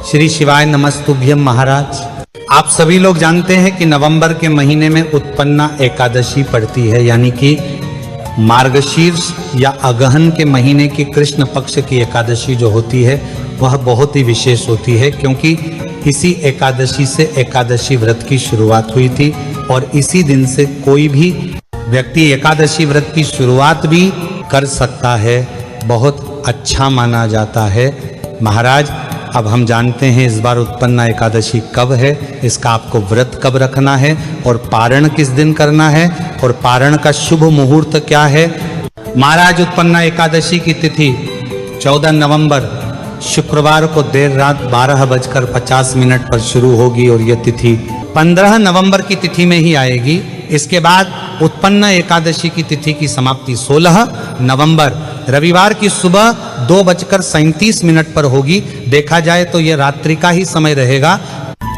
श्री शिवाय नमस्तुभ्यम महाराज। आप सभी लोग जानते हैं कि नवंबर के महीने में उत्पन्ना एकादशी पड़ती है, यानी कि मार्गशीर्ष या अगहन के महीने की कृष्ण पक्ष की एकादशी जो होती है वह बहुत ही विशेष होती है, क्योंकि इसी एकादशी से एकादशी व्रत की शुरुआत हुई थी और इसी दिन से कोई भी व्यक्ति एकादशी व्रत की शुरुआत भी कर सकता है। बहुत अच्छा माना जाता है। महाराज, अब हम जानते हैं इस बार उत्पन्ना एकादशी कब है, इसका आपको व्रत कब रखना है और पारण किस दिन करना है और पारण का शुभ मुहूर्त क्या है। महाराज, उत्पन्ना एकादशी की तिथि 14 नवंबर शुक्रवार को देर रात 12:50 पर शुरू होगी और यह तिथि 15 नवंबर की तिथि में ही आएगी। इसके बाद उत्पन्ना एकादशी की तिथि की समाप्ति 16 नवंबर रविवार की सुबह 2:37 पर होगी। देखा जाए तो यह रात्रि का ही समय रहेगा।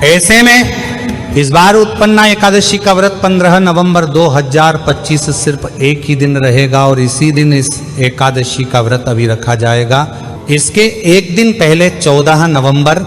ऐसे में इस बार उत्पन्ना एकादशी का व्रत 15 नवंबर 2025 सिर्फ एक ही दिन रहेगा और इसी दिन इस एकादशी का व्रत अभी रखा जाएगा। इसके एक दिन पहले 14 नवंबर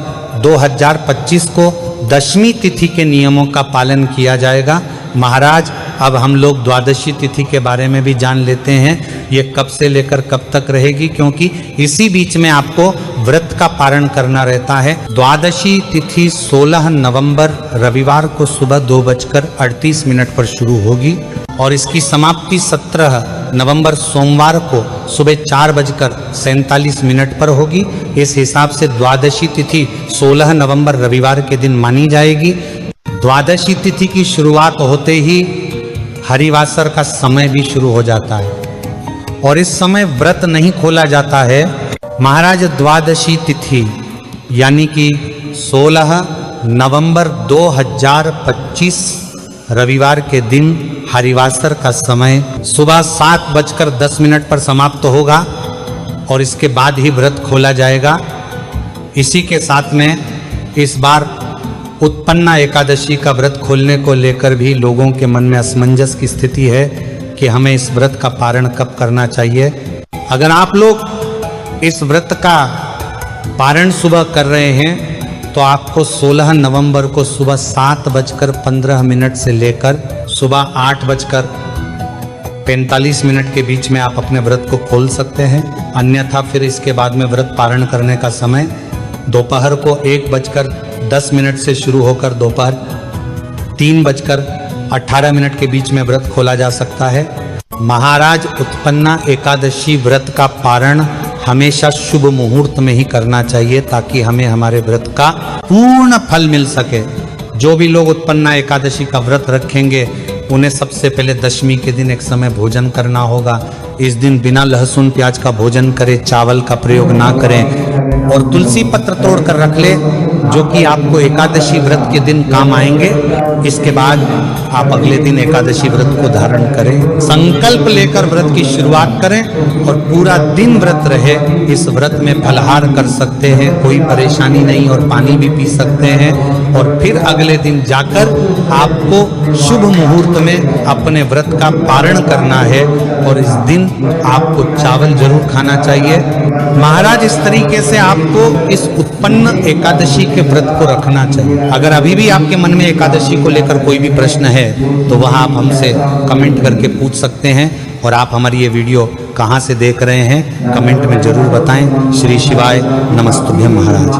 2025 को दशमी तिथि के नियमों का पालन किया जाएगा। महाराज, अब हम लोग द्वादशी तिथि के बारे में भी जान लेते हैं, ये कब से लेकर कब तक रहेगी, क्योंकि इसी बीच में आपको व्रत का पारण करना रहता है। द्वादशी तिथि 16 नवंबर रविवार को सुबह 2:38 पर शुरू होगी और इसकी समाप्ति 17 नवंबर सोमवार को सुबह 4:47 पर होगी। इस हिसाब से द्वादशी तिथि 16 नवंबर रविवार के दिन मानी जाएगी। द्वादशी तिथि की शुरुआत होते ही हरिवासर का समय भी शुरू हो जाता है और इस समय व्रत नहीं खोला जाता है। महाराज, द्वादशी तिथि यानी कि 16 नवंबर 2025 रविवार के दिन हरिवासर का समय सुबह 7:10 पर समाप्त होगा और इसके बाद ही व्रत खोला जाएगा। इसी के साथ में इस बार उत्पन्ना एकादशी का व्रत खोलने को लेकर भी लोगों के मन में असमंजस की स्थिति है कि हमें इस व्रत का पारण कब करना चाहिए। अगर आप लोग इस व्रत का पारण सुबह कर रहे हैं तो आपको 16 नवंबर को सुबह 7:15 से लेकर सुबह 8:45 के बीच में आप अपने व्रत को खोल सकते हैं। अन्यथा फिर इसके बाद में व्रत पारण करने का समय दोपहर को 1:10 से शुरू होकर दोपहर 3:18 के बीच में व्रत खोला जा सकता है। महाराज, उत्पन्ना एकादशी व्रत का पारण हमेशा शुभ मुहूर्त में ही करना चाहिए ताकि हमें हमारे व्रत का पूर्ण फल मिल सके। जो भी लोग उत्पन्ना एकादशी का व्रत रखेंगे उन्हें सबसे पहले दशमी के दिन एक समय भोजन करना होगा। इस दिन बिना लहसुन प्याज का भोजन करें, चावल का प्रयोग ना करें और तुलसी पत्र तोड़ कर रख ले, जो कि आपको एकादशी व्रत के दिन काम आएंगे। इसके बाद आप अगले दिन एकादशी व्रत को धारण करें, संकल्प लेकर व्रत की शुरुआत करें और पूरा दिन व्रत रहे। इस व्रत में फलाहार कर सकते हैं, कोई परेशानी नहीं, और पानी भी पी सकते हैं और फिर अगले दिन जाकर आपको शुभ मुहूर्त में अपने व्रत का पारण करना है और इस दिन आपको चावल जरूर खाना चाहिए। महाराज, इस तरीके से आपको इस उत्पन्न एकादशी के व्रत को रखना चाहिए। अगर अभी भी आपके मन में एकादशी को लेकर कोई भी प्रश्न है तो वह आप हमसे कमेंट करके पूछ सकते हैं। और आप हमारी ये वीडियो कहाँ से देख रहे हैं कमेंट में जरूर बताएं। श्री शिवाय नमस्तुभ्यम महाराज।